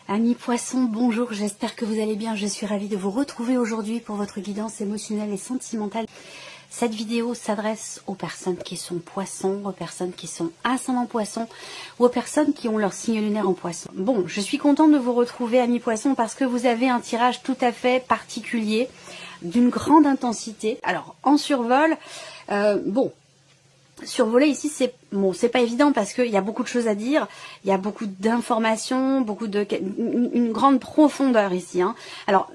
Amis poissons, bonjour, j'espère que vous allez bien. Je suis ravie de vous retrouver aujourd'hui pour votre guidance émotionnelle et sentimentale. Cette vidéo s'adresse aux personnes qui sont poissons, aux personnes qui sont ascendant poissons ou aux personnes qui ont leur signe lunaire en poisson. Bon, je suis contente de vous retrouver, amis poissons, parce que vous avez un tirage tout à fait particulier, d'une grande intensité. Alors, en survol, survoler ici, c'est pas évident parce qu'il y a beaucoup de choses à dire, il y a beaucoup d'informations, une grande profondeur ici. Alors,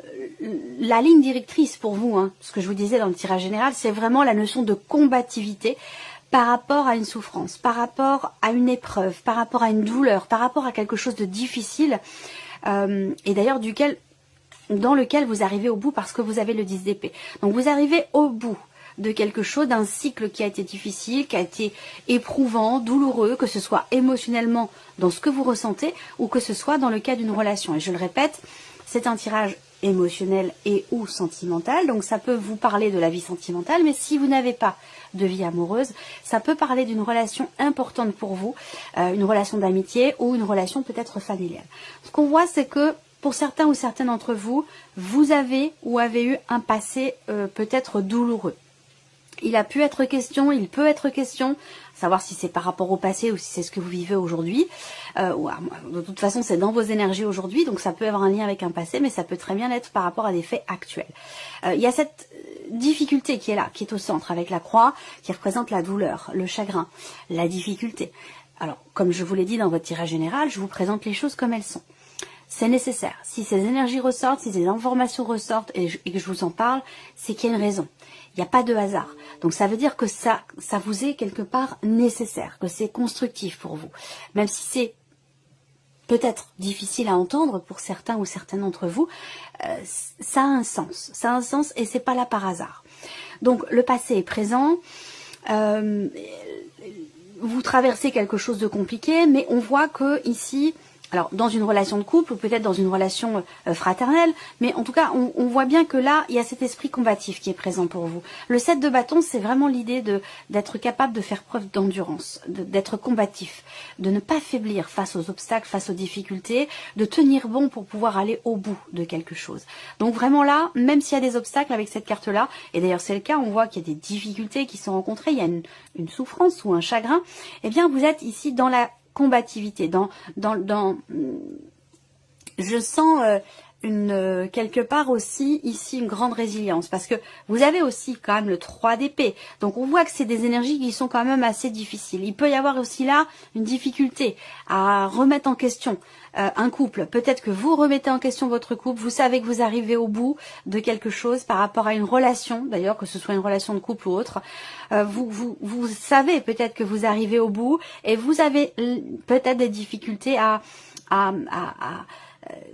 la ligne directrice pour vous, ce que je vous disais dans le tirage général, c'est vraiment la notion de combativité par rapport à une souffrance, par rapport à une épreuve, par rapport à une douleur, par rapport à quelque chose de difficile, et d'ailleurs dans lequel vous arrivez au bout parce que vous avez le 10 d'épée. Donc vous arrivez au bout de quelque chose, d'un cycle qui a été difficile, qui a été éprouvant, douloureux, que ce soit émotionnellement dans ce que vous ressentez ou que ce soit dans le cas d'une relation. Et je le répète, c'est un tirage émotionnel et ou sentimental, donc ça peut vous parler de la vie sentimentale, mais si vous n'avez pas de vie amoureuse, ça peut parler d'une relation importante pour vous, une relation d'amitié ou une relation peut-être familiale. Ce qu'on voit, c'est que pour certains ou certaines d'entre vous, vous avez ou avez eu un passé peut-être douloureux. Il peut être question, savoir si c'est par rapport au passé ou si c'est ce que vous vivez aujourd'hui. De toute façon, c'est dans vos énergies aujourd'hui, donc ça peut avoir un lien avec un passé, mais ça peut très bien être par rapport à des faits actuels. Il y a cette difficulté qui est là, qui est au centre, avec la croix, qui représente la douleur, le chagrin, la difficulté. Alors, comme je vous l'ai dit dans votre tirage général, je vous présente les choses comme elles sont. C'est nécessaire. Si ces énergies ressortent, si ces informations ressortent et que je vous en parle, c'est qu'il y a une raison. Il n'y a pas de hasard. Donc ça veut dire que ça vous est quelque part nécessaire, que c'est constructif pour vous. Même si c'est peut-être difficile à entendre pour certains ou certaines d'entre vous, ça a un sens. Ça a un sens et c'est pas là par hasard. Donc le passé est présent. Vous traversez quelque chose de compliqué, mais on voit que ici, alors dans une relation de couple ou peut-être dans une relation fraternelle, mais en tout cas on voit bien que là il y a cet esprit combatif qui est présent pour vous. Le 7 de bâton, c'est vraiment l'idée d'être capable de faire preuve d'endurance, d'être combatif, de ne pas faiblir face aux obstacles, face aux difficultés, de tenir bon pour pouvoir aller au bout de quelque chose. Donc vraiment là, même s'il y a des obstacles avec cette carte-là, et d'ailleurs c'est le cas, on voit qu'il y a des difficultés qui sont rencontrées, il y a une souffrance ou un chagrin, eh bien vous êtes ici dans la combativité, je sens quelque part aussi ici une grande résilience parce que vous avez aussi quand même le 3 d'épée, donc on voit que c'est des énergies qui sont quand même assez difficiles. Il peut y avoir aussi là une difficulté à remettre en question un couple. Peut-être que vous remettez en question votre couple, vous savez que vous arrivez au bout de quelque chose par rapport à une relation, d'ailleurs que ce soit une relation de couple ou autre, vous savez peut-être que vous arrivez au bout et vous avez peut-être des difficultés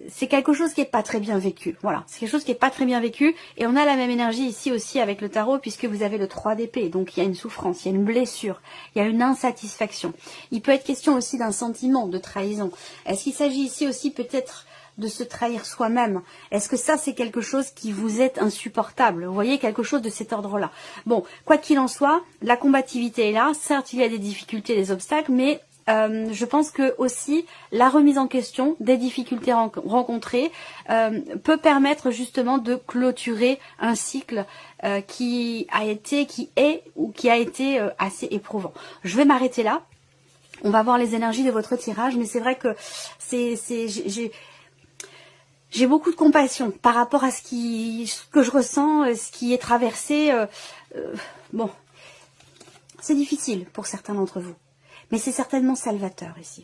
c'est quelque chose qui n'est pas très bien vécu. Voilà, c'est quelque chose qui n'est pas très bien vécu. Et on a la même énergie ici aussi avec le tarot, puisque vous avez le 3 d'épée. Donc il y a une souffrance, il y a une blessure, il y a une insatisfaction. Il peut être question aussi d'un sentiment de trahison. Est-ce qu'il s'agit ici aussi peut-être de se trahir soi-même? Est-ce que ça c'est quelque chose qui vous est insupportable? Vous voyez, quelque chose de cet ordre-là. Bon, quoi qu'il en soit, la combativité est là. Certes, il y a des difficultés, des obstacles, mais je pense que aussi la remise en question des difficultés rencontrées peut permettre justement de clôturer un cycle qui a été assez éprouvant. Je vais m'arrêter là. On va voir les énergies de votre tirage, mais c'est vrai que j'ai beaucoup de compassion par rapport à ce que je ressens, ce qui est traversé. Bon, c'est difficile pour certains d'entre vous. Mais c'est certainement salvateur ici.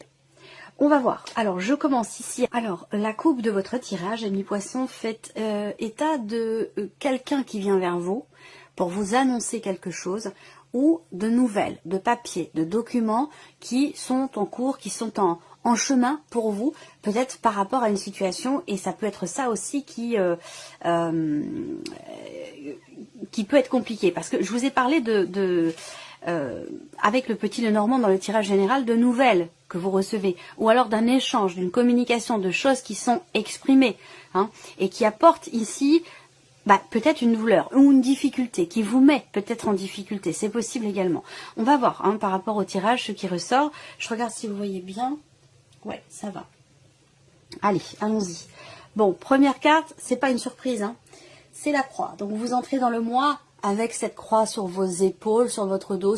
On va voir. Alors, je commence ici. Alors, la coupe de votre tirage, amis poissons, fait état de quelqu'un qui vient vers vous pour vous annoncer quelque chose ou de nouvelles, de papiers, de documents qui sont en cours, qui sont en chemin pour vous, peut-être par rapport à une situation, et ça peut être ça aussi qui peut être compliqué. Parce que je vous ai parlé avec le petit Lenormand dans le tirage général de nouvelles que vous recevez, ou alors d'un échange, d'une communication, de choses qui sont exprimées, et qui apportent ici peut-être une douleur ou une difficulté, qui vous met peut-être en difficulté, c'est possible également. On va voir par rapport au tirage ce qui ressort. Je regarde si vous voyez bien. Ouais, ça va. Allez, allons-y. Bon, première carte, c'est pas une surprise, hein. C'est la croix. Donc vous entrez dans le mois avec cette croix sur vos épaules, sur votre dos,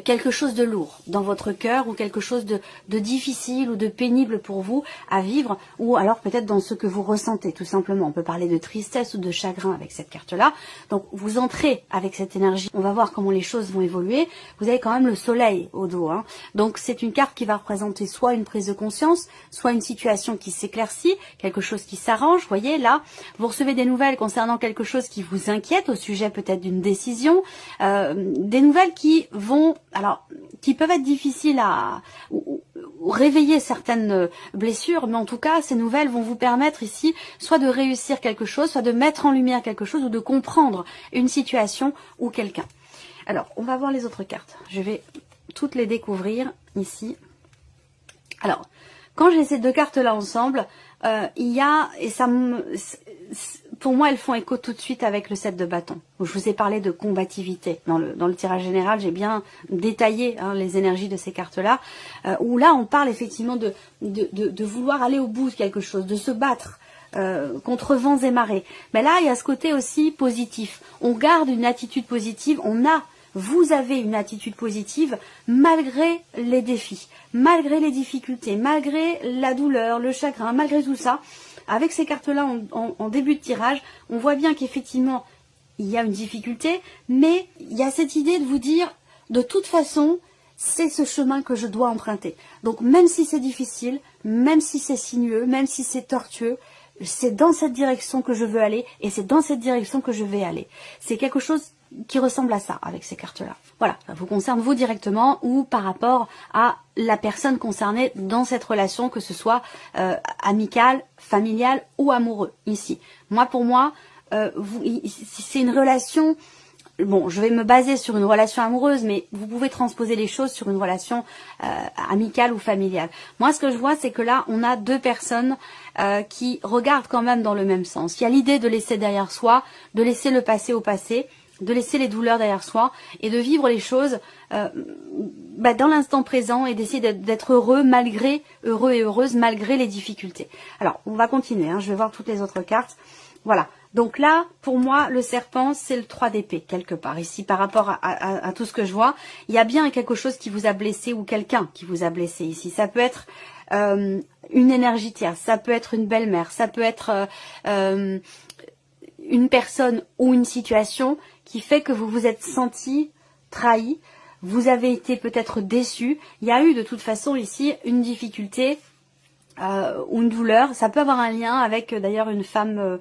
quelque chose de lourd dans votre cœur ou quelque chose de difficile ou de pénible pour vous à vivre, ou alors peut-être dans ce que vous ressentez tout simplement. On peut parler de tristesse ou de chagrin avec cette carte-là. Donc vous entrez avec cette énergie. On va voir comment les choses vont évoluer. Vous avez quand même le soleil au dos, hein. Donc c'est une carte qui va représenter soit une prise de conscience, soit une situation qui s'éclaircit, quelque chose qui s'arrange. Vous voyez là, vous recevez des nouvelles concernant quelque chose qui vous inquiète, au sujet peut-être d'une décision, des nouvelles qui peuvent être difficiles à ou réveiller certaines blessures, mais en tout cas ces nouvelles vont vous permettre ici soit de réussir quelque chose, soit de mettre en lumière quelque chose ou de comprendre une situation ou quelqu'un. Alors on va voir les autres cartes, je vais toutes les découvrir ici. Alors quand j'ai ces deux cartes là ensemble, il y a, et ça me... Pour moi, elles font écho tout de suite avec le 7 de bâton, où je vous ai parlé de combativité. Dans le tirage général, j'ai bien détaillé les énergies de ces cartes-là, où là, on parle effectivement de vouloir aller au bout de quelque chose, de se battre contre vents et marées. Mais là, il y a ce côté aussi positif. On garde une attitude positive, vous avez une attitude positive malgré les défis, malgré les difficultés, malgré la douleur, le chagrin, malgré tout ça. Avec ces cartes-là, en début de tirage, on voit bien qu'effectivement, il y a une difficulté, mais il y a cette idée de vous dire, de toute façon, c'est ce chemin que je dois emprunter. Donc même si c'est difficile, même si c'est sinueux, même si c'est tortueux, c'est dans cette direction que je veux aller et c'est dans cette direction que je vais aller. C'est quelque chose qui ressemble à ça avec ces cartes-là. Voilà, ça vous concerne vous directement ou par rapport à la personne concernée dans cette relation, que ce soit amicale, familiale ou amoureux, ici. Pour moi, c'est une relation... Bon, je vais me baser sur une relation amoureuse, mais vous pouvez transposer les choses sur une relation amicale ou familiale. Moi, ce que je vois, c'est que là, on a deux personnes qui regardent quand même dans le même sens. Il y a l'idée de laisser derrière soi, de laisser le passé au passé, de laisser les douleurs derrière soi et de vivre les choses dans l'instant présent et d'essayer d'être heureux et heureuse malgré les difficultés. Alors, on va continuer, hein, je vais voir toutes les autres cartes. Voilà. Donc là, pour moi, le serpent, c'est le 3 d'épée, quelque part. Ici, par rapport à tout ce que je vois, il y a bien quelque chose qui vous a blessé ou quelqu'un qui vous a blessé ici. Ça peut être une énergie tierce, ça peut être une belle-mère, ça peut être une personne ou une situation qui fait que vous vous êtes senti trahi, vous avez été peut-être déçu. Il y a eu de toute façon ici une difficulté ou une douleur. Ça peut avoir un lien avec d'ailleurs une femme...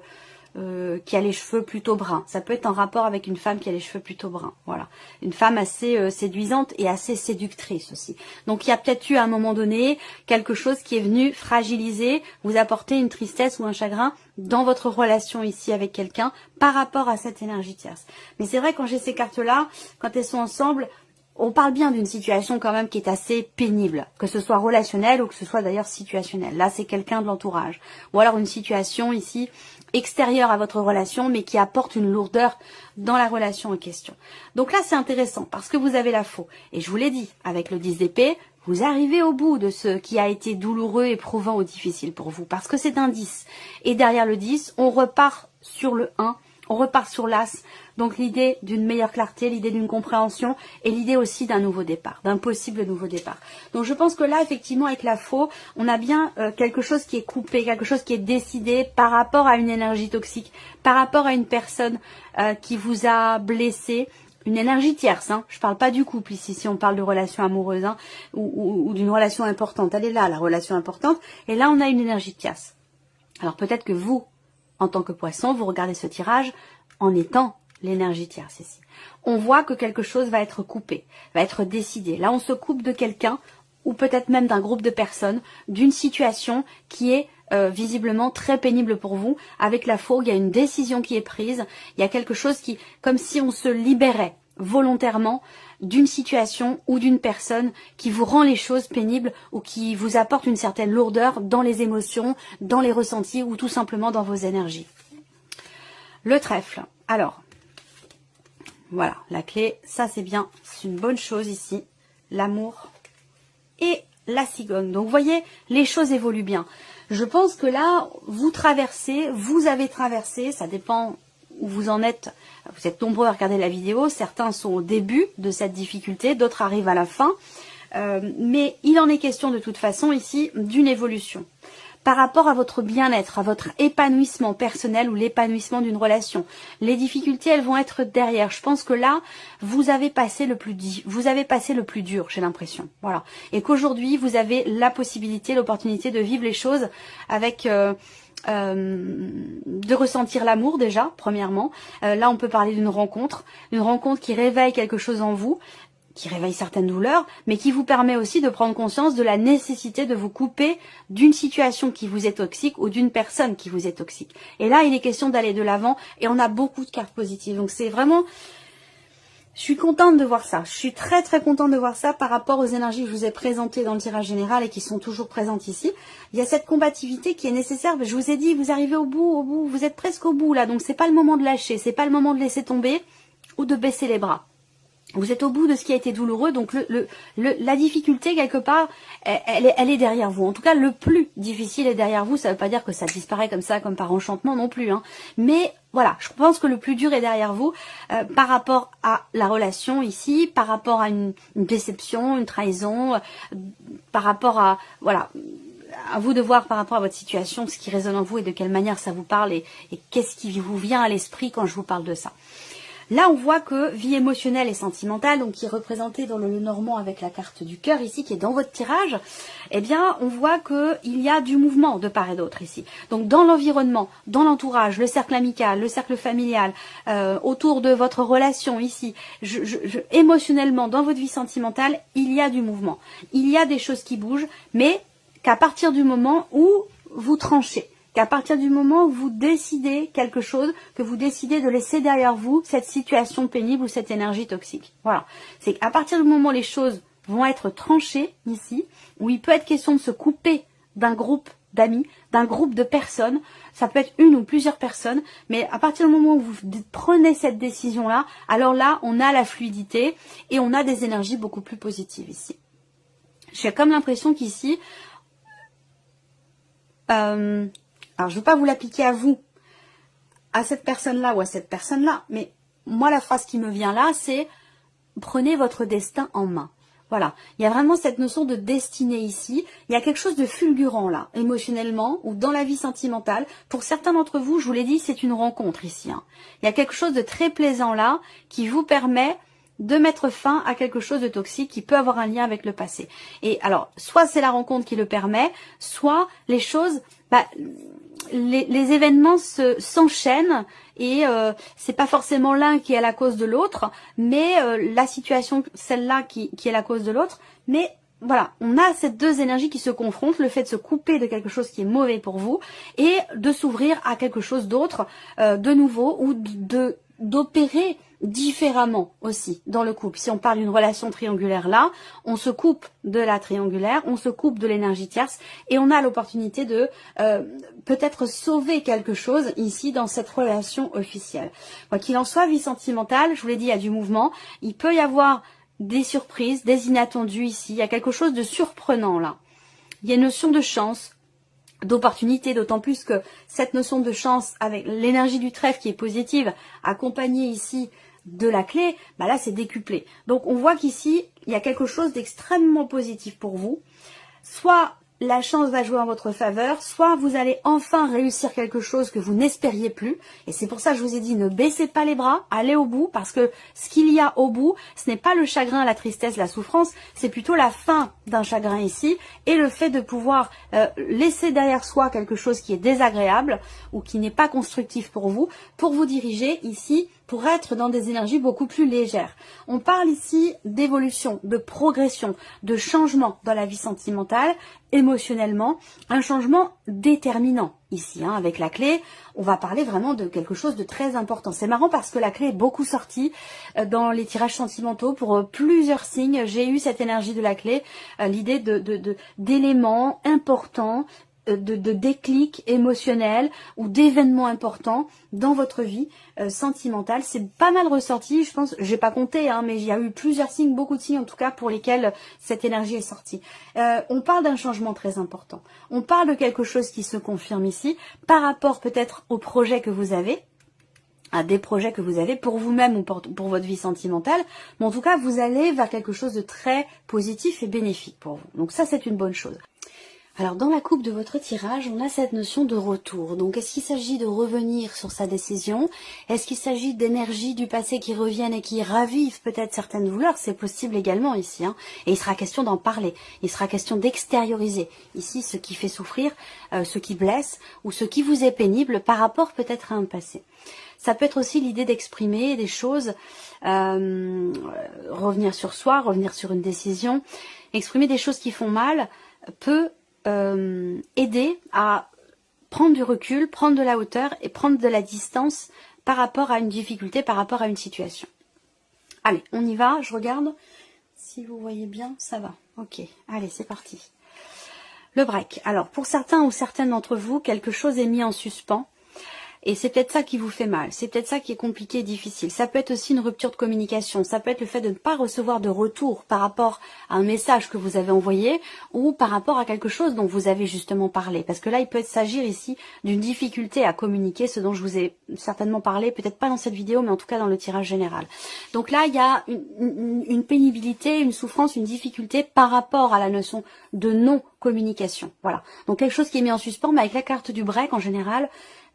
qui a les cheveux plutôt bruns. Ça peut être en rapport avec une femme qui a les cheveux plutôt bruns. Voilà. Une femme assez séduisante et assez séductrice aussi. Donc il y a peut-être eu à un moment donné quelque chose qui est venu fragiliser, vous apporter une tristesse ou un chagrin dans votre relation ici avec quelqu'un par rapport à cette énergie tierce. Mais c'est vrai, quand j'ai ces cartes-là, quand elles sont ensemble, on parle bien d'une situation quand même qui est assez pénible, que ce soit relationnel ou que ce soit d'ailleurs situationnel. Là, c'est quelqu'un de l'entourage. Ou alors une situation ici extérieure à votre relation, mais qui apporte une lourdeur dans la relation en question. Donc là, c'est intéressant parce que vous avez la faux. Et je vous l'ai dit, avec le 10 d'épée, vous arrivez au bout de ce qui a été douloureux, éprouvant ou difficile pour vous, parce que c'est un 10. Et derrière le 10, on repart sur le 1, on repart sur l'As. Donc l'idée d'une meilleure clarté, l'idée d'une compréhension et l'idée aussi d'un nouveau départ, d'un possible nouveau départ. Donc je pense que là, effectivement, avec la faux, on a bien quelque chose qui est coupé, quelque chose qui est décidé par rapport à une énergie toxique, par rapport à une personne qui vous a blessé, une énergie tierce. Hein. Je ne parle pas du couple ici, si on parle de relation amoureuse hein, ou d'une relation importante. Elle est là, la relation importante. Et là, on a une énergie tierce. Alors peut-être que vous, en tant que poisson, vous regardez ce tirage en étant l'énergie tierce ici. On voit que quelque chose va être coupé, va être décidé. Là, on se coupe de quelqu'un, ou peut-être même d'un groupe de personnes, d'une situation qui est visiblement très pénible pour vous. Avec la faux, il y a une décision qui est prise, il y a quelque chose qui, comme si on se libérait volontairement d'une situation ou d'une personne qui vous rend les choses pénibles ou qui vous apporte une certaine lourdeur dans les émotions, dans les ressentis ou tout simplement dans vos énergies. Le trèfle. Alors, voilà, la clé, ça c'est bien, c'est une bonne chose ici. L'amour et la cigogne. Donc vous voyez, les choses évoluent bien. Je pense que là, vous avez traversé, ça dépend où vous en êtes. Vous êtes nombreux à regarder la vidéo, certains sont au début de cette difficulté, d'autres arrivent à la fin. Mais il en est question de toute façon ici d'une évolution. Par rapport à votre bien-être, à votre épanouissement personnel ou l'épanouissement d'une relation. Les difficultés, elles vont être derrière. Je pense que là, vous avez passé le plus dur, j'ai l'impression. Voilà. Et qu'aujourd'hui, vous avez la possibilité, l'opportunité de vivre les choses avec... de ressentir l'amour déjà, premièrement. Là, on peut parler d'une rencontre qui réveille quelque chose en vous, qui réveille certaines douleurs, mais qui vous permet aussi de prendre conscience de la nécessité de vous couper d'une situation qui vous est toxique ou d'une personne qui vous est toxique. Et là, il est question d'aller de l'avant et on a beaucoup de cartes positives. Donc c'est vraiment... Je suis contente de voir ça. Je suis très très contente de voir ça par rapport aux énergies que je vous ai présentées dans le tirage général et qui sont toujours présentes ici. Il y a cette combativité qui est nécessaire. Je vous ai dit, vous arrivez au bout, vous êtes presque au bout là. Donc c'est pas le moment de lâcher, c'est pas le moment de laisser tomber ou de baisser les bras. Vous êtes au bout de ce qui a été douloureux, donc la difficulté, quelque part, elle est derrière vous. En tout cas, le plus difficile est derrière vous. Ça ne veut pas dire que ça disparaît comme ça, comme par enchantement non plus. Hein. Mais voilà, je pense que le plus dur est derrière vous par rapport à la relation ici, par rapport à une déception, une trahison, par rapport à... Voilà. À vous de voir par rapport à votre situation, ce qui résonne en vous et de quelle manière ça vous parle et qu'est-ce qui vous vient à l'esprit quand je vous parle de ça. Là, on voit que vie émotionnelle et sentimentale, donc qui est représentée dans le Lenormand avec la carte du cœur ici, qui est dans votre tirage, eh bien, on voit qu'il y a du mouvement de part et d'autre ici. Donc, dans l'environnement, dans l'entourage, le cercle amical, le cercle familial, autour de votre relation ici, émotionnellement, dans votre vie sentimentale, il y a du mouvement. Il y a des choses qui bougent, mais qu'à partir du moment où vous tranchez, qu'à partir du moment où vous décidez quelque chose, que vous décidez de laisser derrière vous cette situation pénible ou cette énergie toxique. Voilà. C'est qu'à partir du moment où les choses vont être tranchées ici, où il peut être question de se couper d'un groupe d'amis, d'un groupe de personnes, ça peut être une ou plusieurs personnes, mais à partir du moment où vous prenez cette décision-là, alors là, on a la fluidité et on a des énergies beaucoup plus positives ici. J'ai comme l'impression qu'ici... alors, je ne veux pas vous l'appliquer à vous, à cette personne-là ou à cette personne-là, mais moi, la phrase qui me vient là, c'est « prenez votre destin en main ». Voilà, il y a vraiment cette notion de destinée ici. Il y a quelque chose de fulgurant là, émotionnellement ou dans la vie sentimentale. Pour certains d'entre vous, je vous l'ai dit, c'est une rencontre ici. Hein. Il y a quelque chose de très plaisant là qui vous permet de mettre fin à quelque chose de toxique qui peut avoir un lien avec le passé. Et alors, soit c'est la rencontre qui le permet, soit les choses... les événements s'enchaînent et c'est pas forcément l'un qui est la cause de l'autre, mais la situation, celle-là qui est la cause de l'autre. Mais voilà, on a ces deux énergies qui se confrontent, le fait de se couper de quelque chose qui est mauvais pour vous et de s'ouvrir à quelque chose d'autre, de nouveau, ou d'opérer différemment aussi dans le couple. Si on parle d'une relation triangulaire là, on se coupe de la triangulaire, on se coupe de l'énergie tierce et on a l'opportunité de peut-être sauver quelque chose ici dans cette relation officielle. Quoi qu'il en soit, vie sentimentale, je vous l'ai dit, il y a du mouvement, il peut y avoir des surprises, des inattendus ici, il y a quelque chose de surprenant là. Il y a une notion de chance, d'opportunité, d'autant plus que cette notion de chance avec l'énergie du trèfle qui est positive, accompagnée ici de la clé, bah là c'est décuplé. Donc on voit qu'ici, il y a quelque chose d'extrêmement positif pour vous. Soit la chance va jouer en votre faveur, soit vous allez enfin réussir quelque chose que vous n'espériez plus. Et c'est pour ça que je vous ai dit, ne baissez pas les bras, allez au bout, parce que ce qu'il y a au bout, ce n'est pas le chagrin, la tristesse, la souffrance, c'est plutôt la fin d'un chagrin ici, et le fait de pouvoir laisser derrière soi quelque chose qui est désagréable, ou qui n'est pas constructif pour vous diriger ici, pour être dans des énergies beaucoup plus légères. On parle ici d'évolution, de progression, de changement dans la vie sentimentale, émotionnellement, un changement déterminant. Ici, hein, avec la clé, on va parler vraiment de quelque chose de très important. C'est marrant parce que la clé est beaucoup sortie dans les tirages sentimentaux pour plusieurs signes. J'ai eu cette énergie de la clé, l'idée d'éléments importants, de déclic émotionnel ou d'événements importants dans votre vie sentimentale. C'est pas mal ressorti, je pense, j'ai pas compté, hein, mais il y a eu plusieurs signes, beaucoup de signes en tout cas pour lesquels cette énergie est sortie. On parle d'un changement très important. On parle de quelque chose qui se confirme ici par rapport peut-être au projet que vous avez, à des projets que vous avez pour vous-même ou pour votre vie sentimentale, mais en tout cas vous allez vers quelque chose de très positif et bénéfique pour vous. Donc ça c'est une bonne chose. Alors dans la coupe de votre tirage, on a cette notion de retour. Donc est-ce qu'il s'agit de revenir sur sa décision? Est-ce qu'il s'agit d'énergies du passé qui reviennent et qui ravivent peut-être certaines douleurs? C'est possible également ici. Hein. Et il sera question d'en parler. Il sera question d'extérioriser. Ici, ce qui fait souffrir, ce qui blesse ou ce qui vous est pénible par rapport peut-être à un passé. Ça peut être aussi l'idée d'exprimer des choses, revenir sur soi, revenir sur une décision. Exprimer des choses qui font mal peut aider à prendre du recul, prendre de la hauteur et prendre de la distance par rapport à une difficulté, par rapport à une situation. Allez, on y va, je regarde. Si vous voyez bien, ça va. Ok, allez, c'est parti. Le break. Alors, pour certains ou certaines d'entre vous, quelque chose est mis en suspens. Et c'est peut-être ça qui vous fait mal, c'est peut-être ça qui est compliqué et difficile. Ça peut être aussi une rupture de communication, ça peut être le fait de ne pas recevoir de retour par rapport à un message que vous avez envoyé ou par rapport à quelque chose dont vous avez justement parlé. Parce que là, il peut s'agir ici d'une difficulté à communiquer, ce dont je vous ai certainement parlé, peut-être pas dans cette vidéo, mais en tout cas dans le tirage général. Donc là, il y a une pénibilité, une souffrance, une difficulté par rapport à la notion de non-communication. Voilà. Donc quelque chose qui est mis en suspens, mais avec la carte du break en général,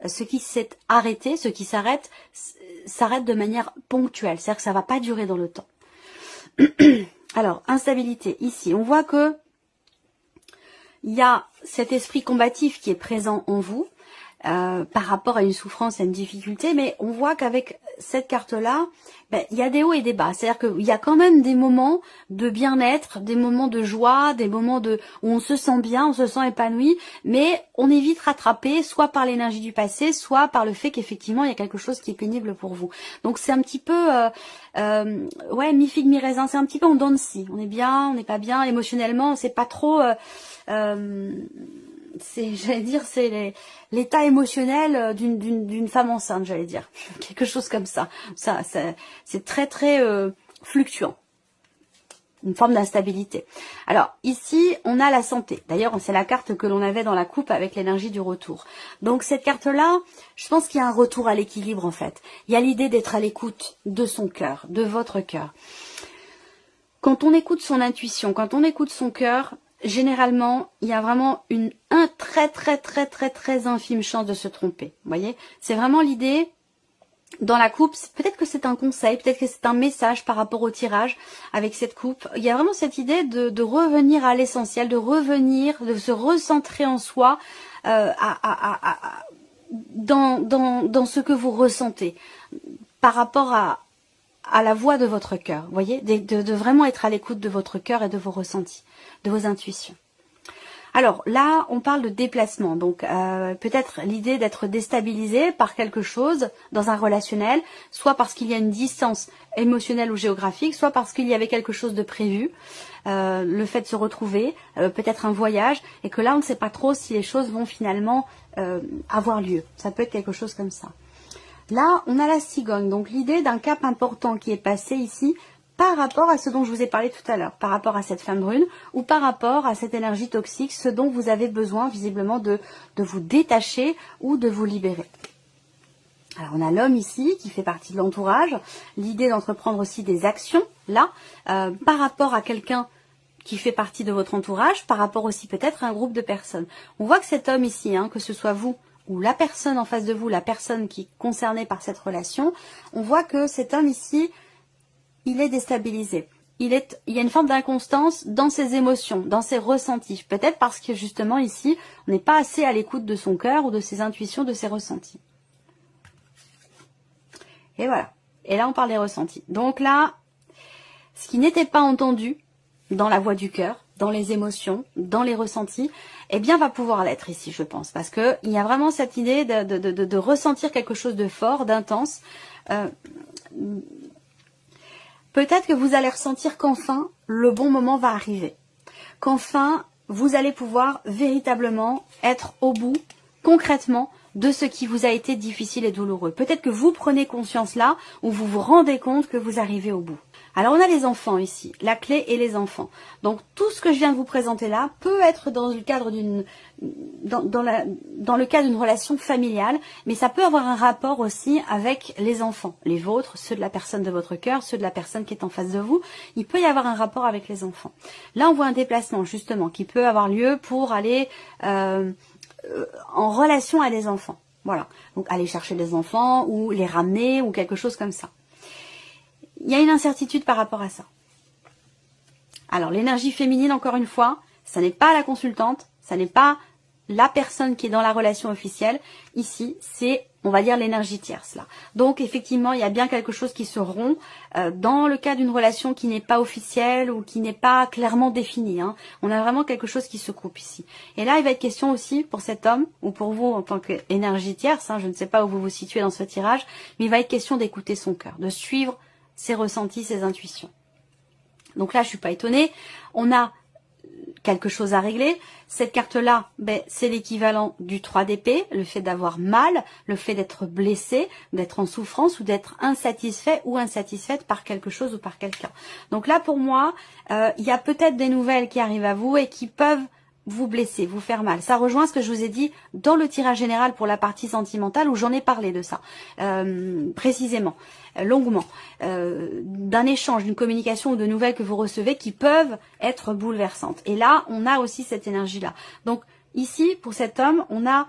ce qui s'est arrêté, ce qui s'arrête, s'arrête de manière ponctuelle. C'est-à-dire que ça ne va pas durer dans le temps. Alors, instabilité. Ici, on voit que il y a cet esprit combatif qui est présent en vous par rapport à une souffrance, à une difficulté, mais on voit qu'avec cette carte-là, il y a des hauts et des bas. C'est-à-dire qu'il y a quand même des moments de bien-être, des moments de joie, des moments où on se sent bien, on se sent épanoui, mais on est vite rattrapé, soit par l'énergie du passé, soit par le fait qu'effectivement, il y a quelque chose qui est pénible pour vous. Donc c'est un petit peu, ouais, mi-figue, mi-raisin, c'est un petit peu en dents de scie. On est bien, on n'est pas bien, émotionnellement, c'est pas trop... j'allais dire, c'est l'état émotionnel d'une femme enceinte, j'allais dire. Quelque chose comme ça. C'est très, très fluctuant. Une forme d'instabilité. Alors, ici, on a la santé. D'ailleurs, c'est la carte que l'on avait dans la coupe avec l'énergie du retour. Donc, cette carte-là, je pense qu'il y a un retour à l'équilibre, en fait. Il y a l'idée d'être à l'écoute de son cœur, de votre cœur. Quand on écoute son intuition, quand on écoute son cœur, généralement, il y a vraiment un très infime chance de se tromper. Vous voyez, c'est vraiment l'idée dans la coupe. Peut-être que c'est un conseil, peut-être que c'est un message par rapport au tirage avec cette coupe. Il y a vraiment cette idée de revenir à l'essentiel, de revenir, de se recentrer en soi dans ce que vous ressentez par rapport à la voix de votre cœur, vous voyez, de vraiment être à l'écoute de votre cœur et de vos ressentis, de vos intuitions. Alors là, on parle de déplacement, donc peut-être l'idée d'être déstabilisé par quelque chose dans un relationnel, soit parce qu'il y a une distance émotionnelle ou géographique, soit parce qu'il y avait quelque chose de prévu, le fait de se retrouver, peut-être un voyage, et que là on ne sait pas trop si les choses vont finalement avoir lieu. Ça peut être quelque chose comme ça. Là, on a la cigogne, donc l'idée d'un cap important qui est passé ici par rapport à ce dont je vous ai parlé tout à l'heure, par rapport à cette femme brune ou par rapport à cette énergie toxique, ce dont vous avez besoin visiblement de vous détacher ou de vous libérer. Alors on a l'homme ici qui fait partie de l'entourage, l'idée d'entreprendre aussi des actions là, par rapport à quelqu'un qui fait partie de votre entourage, par rapport aussi peut-être à un groupe de personnes. On voit que cet homme ici, que ce soit vous ou la personne en face de vous, la personne qui est concernée par cette relation, on voit que cet homme ici, il est déstabilisé. Il y a une forme d'inconstance dans ses émotions, dans ses ressentis. Peut-être parce que justement ici, on n'est pas assez à l'écoute de son cœur ou de ses intuitions, de ses ressentis. Et voilà. Et là, on parle des ressentis. Donc là, ce qui n'était pas entendu dans la voix du cœur, dans les émotions, dans les ressentis, eh bien va pouvoir l'être ici, je pense. Parce que il y a vraiment cette idée de ressentir quelque chose de fort, d'intense. Peut-être que vous allez ressentir qu'enfin, le bon moment va arriver. Qu'enfin, vous allez pouvoir véritablement être au bout, concrètement, de ce qui vous a été difficile et douloureux. Peut-être que vous prenez conscience là, ou vous vous rendez compte que vous arrivez au bout. Alors on a les enfants ici, la clé et les enfants. Donc tout ce que je viens de vous présenter là peut être dans le cadre d'une dans le cadre d'une relation familiale, mais ça peut avoir un rapport aussi avec les enfants, les vôtres, ceux de la personne de votre cœur, ceux de la personne qui est en face de vous. Il peut y avoir un rapport avec les enfants. Là on voit un déplacement justement qui peut avoir lieu pour aller en relation à des enfants. Voilà. Donc aller chercher des enfants ou les ramener ou quelque chose comme ça. Il y a une incertitude par rapport à ça. Alors l'énergie féminine, encore une fois, ça n'est pas la consultante, ça n'est pas la personne qui est dans la relation officielle. Ici, c'est, on va dire, l'énergie tierce là. Donc effectivement, il y a bien quelque chose qui se rompt dans le cas d'une relation qui n'est pas officielle ou qui n'est pas clairement définie. Hein. On a vraiment quelque chose qui se coupe ici. Et là, il va être question aussi pour cet homme ou pour vous en tant qu'énergie tierce, hein, je ne sais pas où vous vous situez dans ce tirage, mais il va être question d'écouter son cœur, de suivre ses ressentis, ses intuitions. Donc là, je suis pas étonnée. On a quelque chose à régler. Cette carte-là, c'est l'équivalent du 3 d'épée, le fait d'avoir mal, le fait d'être blessé, d'être en souffrance ou d'être insatisfait ou insatisfaite par quelque chose ou par quelqu'un. Donc là, pour moi, il y a peut-être des nouvelles qui arrivent à vous et qui peuvent vous blesser, vous faire mal. Ça rejoint ce que je vous ai dit dans le tirage général pour la partie sentimentale où j'en ai parlé de ça, précisément, longuement, d'un échange, d'une communication ou de nouvelles que vous recevez qui peuvent être bouleversantes. Et là, on a aussi cette énergie-là. Donc ici, pour cet homme, on a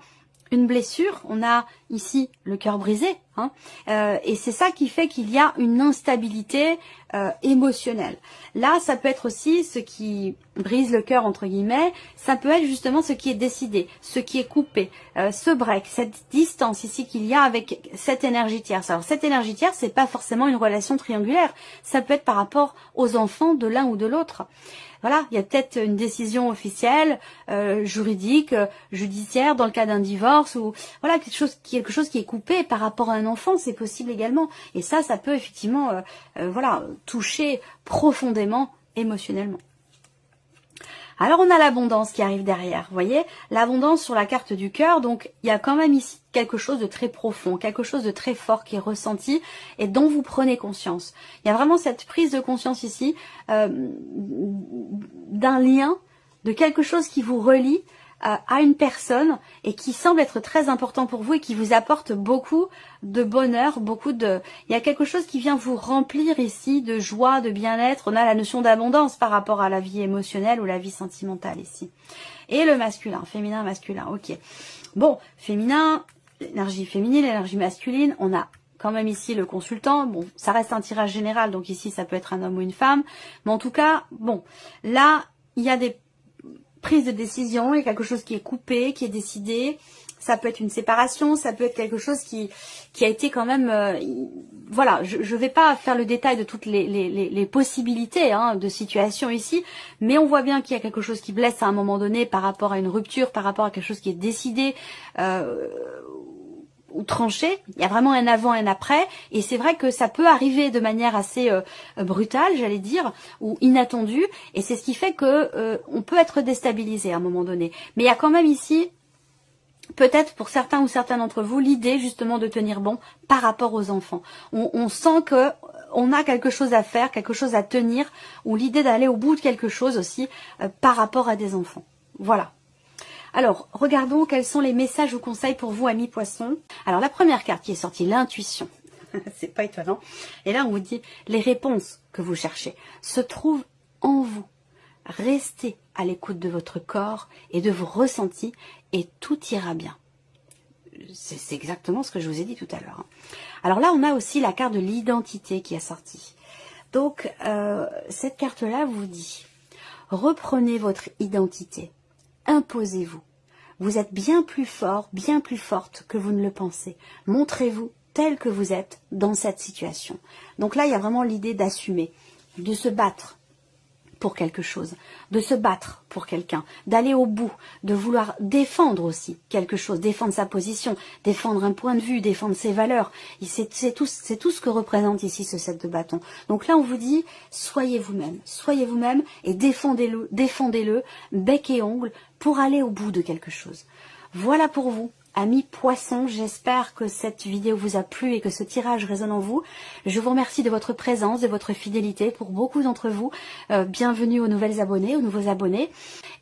une blessure, on a ici le cœur brisé, hein, et c'est ça qui fait qu'il y a une instabilité émotionnelle. Là, ça peut être aussi ce qui brise le cœur, entre guillemets, ça peut être justement ce qui est décidé, ce qui est coupé, ce break, cette distance ici qu'il y a avec cette énergie tierce. Alors cette énergie tierce, c'est pas forcément une relation triangulaire, ça peut être par rapport aux enfants de l'un ou de l'autre. Voilà, il y a peut-être une décision officielle, juridique, judiciaire dans le cas d'un divorce ou voilà quelque chose qui est coupé par rapport à un enfant, c'est possible également. Et ça peut effectivement, voilà, toucher profondément émotionnellement. Alors on a l'abondance qui arrive derrière, vous voyez, l'abondance sur la carte du cœur, donc il y a quand même ici quelque chose de très profond, quelque chose de très fort qui est ressenti et dont vous prenez conscience. Il y a vraiment cette prise de conscience ici d'un lien, de quelque chose qui vous relie à une personne et qui semble être très important pour vous et qui vous apporte beaucoup de bonheur, il y a quelque chose qui vient vous remplir ici de joie, de bien-être. On a la notion d'abondance par rapport à la vie émotionnelle ou la vie sentimentale ici. Et le masculin, féminin, masculin, ok. Bon, féminin, l'énergie féminine, l'énergie masculine, on a quand même ici le consultant. Bon, ça reste un tirage général, donc ici ça peut être un homme ou une femme. Mais en tout cas, bon, là, il y a des prise de décision, il y a quelque chose qui est coupé, qui est décidé, ça peut être une séparation, ça peut être quelque chose qui a été quand même, voilà, je ne vais pas faire le détail de toutes les possibilités hein, de situation ici, mais on voit bien qu'il y a quelque chose qui blesse à un moment donné par rapport à une rupture, par rapport à quelque chose qui est décidé, ou tranché, il y a vraiment un avant et un après, et c'est vrai que ça peut arriver de manière assez brutale, j'allais dire, ou inattendue, et c'est ce qui fait que on peut être déstabilisé à un moment donné. Mais il y a quand même ici, peut-être pour certains ou certaines d'entre vous, l'idée justement de tenir bon par rapport aux enfants. On sent que on a quelque chose à faire, quelque chose à tenir, ou l'idée d'aller au bout de quelque chose aussi par rapport à des enfants. Voilà. Alors, regardons quels sont les messages ou conseils pour vous, amis poissons. Alors, la première carte qui est sortie, l'intuition. C'est pas étonnant. Et là, on vous dit, les réponses que vous cherchez se trouvent en vous. Restez à l'écoute de votre corps et de vos ressentis et tout ira bien. C'est exactement ce que je vous ai dit tout à l'heure. Alors là, on a aussi la carte de l'identité qui est sortie. Donc, cette carte-là vous dit, reprenez votre identité. Imposez-vous. Vous êtes bien plus fort, bien plus forte que vous ne le pensez. Montrez-vous tel que vous êtes dans cette situation. Donc là, il y a vraiment l'idée d'assumer, de se battre, pour quelque chose, de se battre pour quelqu'un, d'aller au bout, de vouloir défendre aussi quelque chose, défendre sa position, défendre un point de vue, défendre ses valeurs. C'est tout ce que représente ici ce 7 de bâton. Donc là, on vous dit, soyez vous-même et défendez-le, bec et ongles, pour aller au bout de quelque chose. Voilà pour vous. Amis poissons, j'espère que cette vidéo vous a plu et que ce tirage résonne en vous. Je vous remercie de votre présence, de votre fidélité pour beaucoup d'entre vous. Bienvenue aux nouveaux abonnés.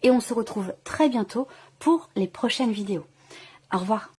Et on se retrouve très bientôt pour les prochaines vidéos. Au revoir.